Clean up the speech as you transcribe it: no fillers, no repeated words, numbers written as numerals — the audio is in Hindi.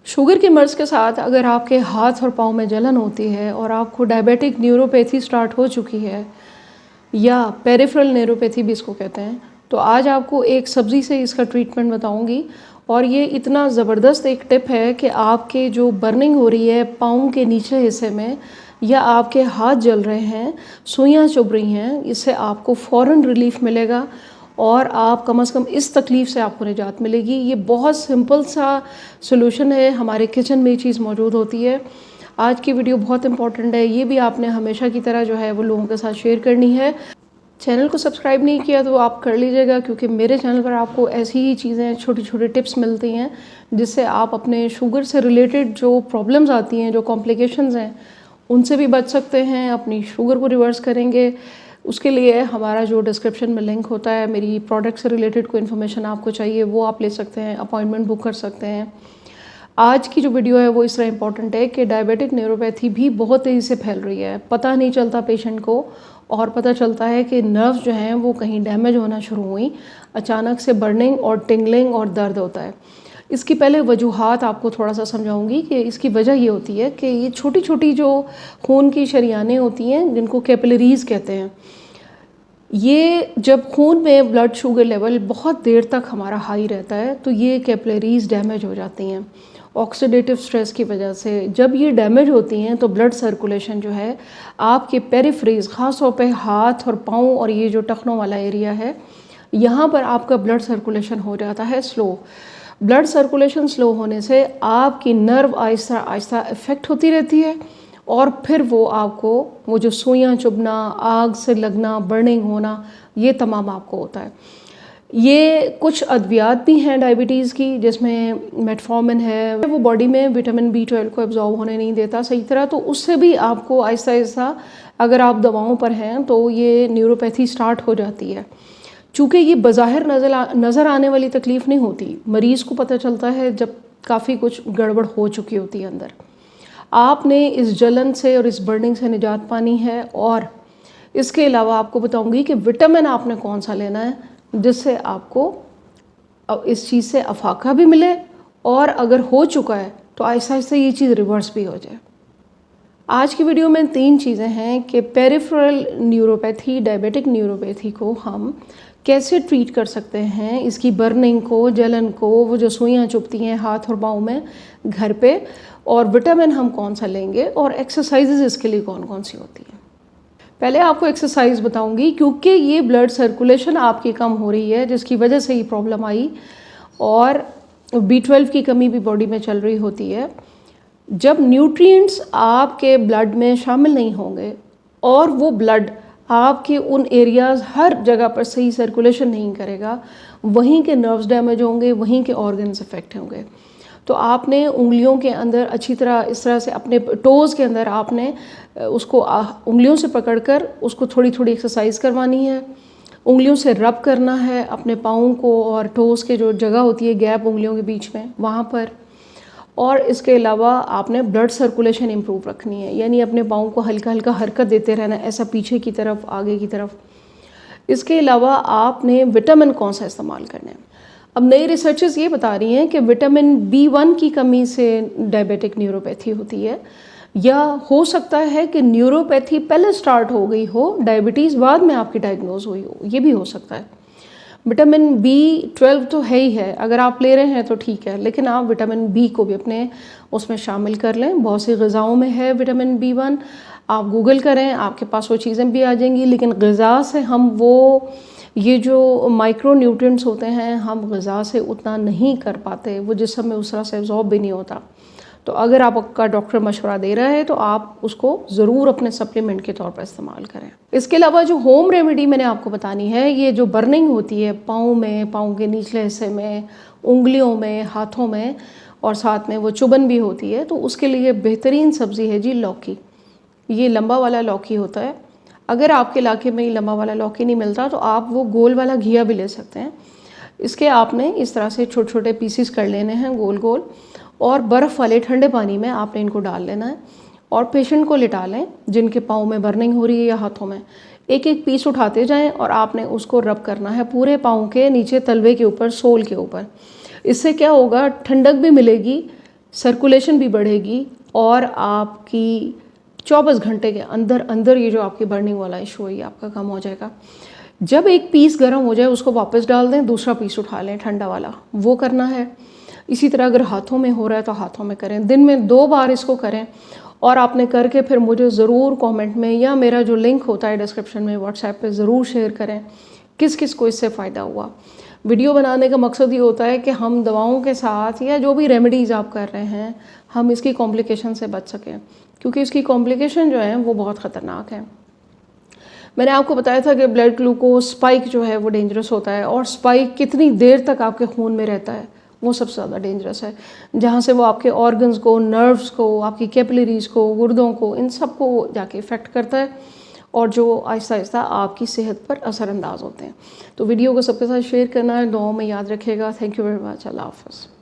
शुगर के मर्ज़ के साथ अगर आपके हाथ और पाँव में जलन होती है और आपको डायबिटिक न्यूरोपैथी स्टार्ट हो चुकी है या पेरिफेरल न्यूरोपैथी भी इसको कहते हैं, तो आज आपको एक सब्ज़ी से इसका ट्रीटमेंट बताऊंगी। और ये इतना ज़बरदस्त एक टिप है कि आपके जो बर्निंग हो रही है पाँव के निचले हिस्से में या आपके हाथ जल रहे हैं, सुइयाँ चुभ रही हैं, इससे आपको फ़ौरन रिलीफ़ मिलेगा और आप कम से कम इस तकलीफ़ से आपको निजात मिलेगी। ये बहुत सिंपल सा सॉल्यूशन है, हमारे किचन में ये चीज़ मौजूद होती है। आज की वीडियो बहुत इंपॉर्टेंट है, ये भी आपने हमेशा की तरह जो है वो लोगों के साथ शेयर करनी है। चैनल को सब्सक्राइब नहीं किया तो आप कर लीजिएगा, क्योंकि मेरे चैनल पर आपको ऐसी ही चीज़ें छोटी छोटी टिप्स मिलती हैं जिससे आप अपने शुगर से रिलेटेड जो प्रॉब्लम्स आती हैं, जो कॉम्प्लिकेशंस हैं, उनसे भी बच सकते हैं, अपनी शुगर को रिवर्स करेंगे। उसके लिए हमारा जो डिस्क्रिप्शन में लिंक होता है, मेरी प्रोडक्ट से रिलेटेड कोई इन्फॉर्मेशन आपको चाहिए वो आप ले सकते हैं, अपॉइंटमेंट बुक कर सकते हैं। आज की जो वीडियो है वो इस तरह इंपॉर्टेंट है कि डायबिटिक न्यूरोपैथी भी बहुत तेज़ी से फैल रही है, पता नहीं चलता पेशेंट को, और पता चलता है कि नर्व्स जो हैं वो कहीं डैमेज होना शुरू हुई, अचानक से बर्निंग और टिंगलिंग और दर्द होता है। इसकी पहले वजूहात आपको थोड़ा सा समझाऊंगी कि इसकी वजह ये होती है कि ये छोटी छोटी जो खून की शरियानें होती हैं जिनको कैपिलरीज़ कहते हैं, ये जब खून में ब्लड शुगर लेवल बहुत देर तक हमारा हाई रहता है तो ये कैपिलरीज़ डैमेज हो जाती हैं ऑक्सीडेटिव स्ट्रेस की वजह से। जब ये डैमेज होती हैं तो ब्लड सर्कुलेशन जो है आपके पेरिफ्रीज, ख़ास तौर पे हाथ और पाँव और ये जो टखनों वाला एरिया है, यहाँ पर आपका ब्लड सर्कुलेशन हो जाता है स्लो। ब्लड सर्कुलेशन स्लो होने से आपकी नर्व आहिस्ता आहिस्ता इफ़ेक्ट होती रहती है और फिर वो आपको वो जो सुइयाँ चुभना, आग से लगना, बर्निंग होना, ये तमाम आपको होता है। ये कुछ अद्वियात भी हैं डायबिटीज़ की, जिसमें मेटफॉर्मिन है, वो बॉडी में विटामिन B12 को एब्जॉर्ब होने नहीं देता सही तरह, तो उससे भी आपको आहिस्ता आहिस्ता अगर आप दवाओं पर हैं तो ये न्यूरोपैथी स्टार्ट हो जाती है। चूँकि ये बज़ाहिर नज़र आने वाली तकलीफ़ नहीं होती, मरीज़ को पता चलता है जब काफ़ी कुछ गड़बड़ हो चुकी होती है अंदर। आपने इस जलन से और इस बर्निंग से निजात पानी है। और इसके अलावा आपको बताऊंगी कि विटामिन आपने कौन सा लेना है जिससे आपको इस चीज़ से अफाका भी मिले और अगर हो चुका है तो आहिस्ता आहिस्ता ये चीज़ रिवर्स भी हो जाए। आज की वीडियो में 3 चीज़ें हैं कि पेरिफेरल न्यूरोपैथी, डायबिटिक न्यूरोपैथी को हम कैसे ट्रीट कर सकते हैं, इसकी बर्निंग को, जलन को, वो जो सुइयाँ चुभती हैं हाथ और पाँव में घर पे, और विटामिन हम कौन सा लेंगे, और एक्सरसाइजेज इसके लिए कौन कौन सी होती हैं। पहले आपको एक्सरसाइज बताऊंगी, क्योंकि ये ब्लड सर्कुलेशन आपकी कम हो रही है जिसकी वजह से ये प्रॉब्लम आई, और B12 की कमी भी बॉडी में चल रही होती है। जब न्यूट्रिएंट्स आपके ब्लड में शामिल नहीं होंगे और वो ब्लड आपके उन एरियाज़ हर जगह पर सही सर्कुलेशन नहीं करेगा, वहीं के नर्व्स डैमेज होंगे, वहीं के ऑर्गन्स अफेक्ट होंगे। तो आपने उंगलियों के अंदर अच्छी तरह, इस तरह से अपने टोज़ के अंदर आपने उसको उंगलियों से पकड़कर उसको थोड़ी थोड़ी एक्सरसाइज करवानी है। उंगलियों से रब करना है अपने पाँव को और टोज़ के जो जगह होती है गैप उंगलियों के बीच में, वहाँ पर। और इसके अलावा आपने ब्लड सर्कुलेशन इम्प्रूव रखनी है, यानी अपने पाँव को हल्का हल्का हरकत देते रहना, ऐसा पीछे की तरफ, आगे की तरफ। इसके अलावा आपने विटामिन कौन सा इस्तेमाल करना है। अब नई रिसर्चेस ये बता रही हैं कि विटामिन B1 की कमी से डायबिटिक न्यूरोपैथी होती है, या हो सकता है कि न्यूरोपैथी पहले स्टार्ट हो गई हो, डायबिटीज़ बाद में आपकी डायग्नोज हुई हो, ये भी हो सकता है। विटामिन B12 तो है ही है, अगर आप ले रहे हैं तो ठीक है, लेकिन आप विटामिन B को भी अपने उसमें शामिल कर लें। बहुत सी ग़िज़ाओं में है विटामिन B1, आप गूगल करें, आपके पास वो चीज़ें भी आ जाएंगी। लेकिन ग़िज़ा से हम वो ये जो माइक्रो न्यूट्रिएंट्स होते हैं हम ग़िज़ा से उतना नहीं कर पाते, वो जिस्म में उस तरह से एब्जॉर्ब भी नहीं होता। तो अगर आपका डॉक्टर मशवरा दे रहा है तो आप उसको ज़रूर अपने सप्लीमेंट के तौर पर इस्तेमाल करें। इसके अलावा जो होम रेमेडी मैंने आपको बतानी है, ये जो बर्निंग होती है पाँव में, पाँव के निचले हिस्से में, उंगलियों में, हाथों में, और साथ में वो चुभन भी होती है, तो उसके लिए बेहतरीन सब्ज़ी है जी लौकी। ये लंबा वाला लौकी होता है। अगर आपके इलाके में ये लंबा वाला लौकी नहीं मिलता तो आप वो गोल वाला घिया भी ले सकते हैं। इसके आपने इस तरह से छोटे छोटे पीसीस कर लेने हैं गोल गोल, और बर्फ़ वाले ठंडे पानी में आपने इनको डाल लेना है और पेशेंट को लिटा लें जिनके पाँव में बर्निंग हो रही है या हाथों में। एक एक पीस उठाते जाएं और आपने उसको रब करना है पूरे पाँव के नीचे, तलवे के ऊपर, सोल के ऊपर। इससे क्या होगा, ठंडक भी मिलेगी, सर्कुलेशन भी बढ़ेगी और आपकी 24 घंटे के अंदर अंदर ये जो आपकी बर्निंग वाला इशू है ये आपका कम हो जाएगा। जब एक पीस गर्म हो जाए उसको वापस डाल दें, दूसरा पीस उठा लें ठंडा वाला, वो करना है। इसी तरह अगर हाथों में हो रहा है तो हाथों में करें, दिन में 2 बार इसको करें। और आपने करके फिर मुझे ज़रूर कमेंट में या मेरा जो लिंक होता है डिस्क्रिप्शन में व्हाट्सएप पे ज़रूर शेयर करें किस किस को इससे फ़ायदा हुआ। वीडियो बनाने का मकसद ये होता है कि हम दवाओं के साथ या जो भी रेमेडीज़ आप कर रहे हैं हम इसकी कॉम्प्लिकेशन से बच सकें, क्योंकि इसकी कॉम्प्लिकेशन जो है वो बहुत ख़तरनाक है। मैंने आपको बताया था कि ब्लड ग्लूकोज स्पाइक जो है वो डेंजरस होता है, और स्पाइक कितनी देर तक आपके खून में रहता है वो सबसे ज़्यादा डेंजरस है, जहाँ से वो आपके ऑर्गन्स को, नर्व्स को, आपकी कैपिलरीज़ को, गुर्दों को, इन सब को जाके इफ़ेक्ट करता है और जो आहिस्ता आहिस्ता आपकी सेहत पर असरअंदाज होते हैं। तो वीडियो को सबके साथ शेयर करना है, दुआओं में याद रखिएगा। Thank you very much. अल्लाह हाफ़िज़।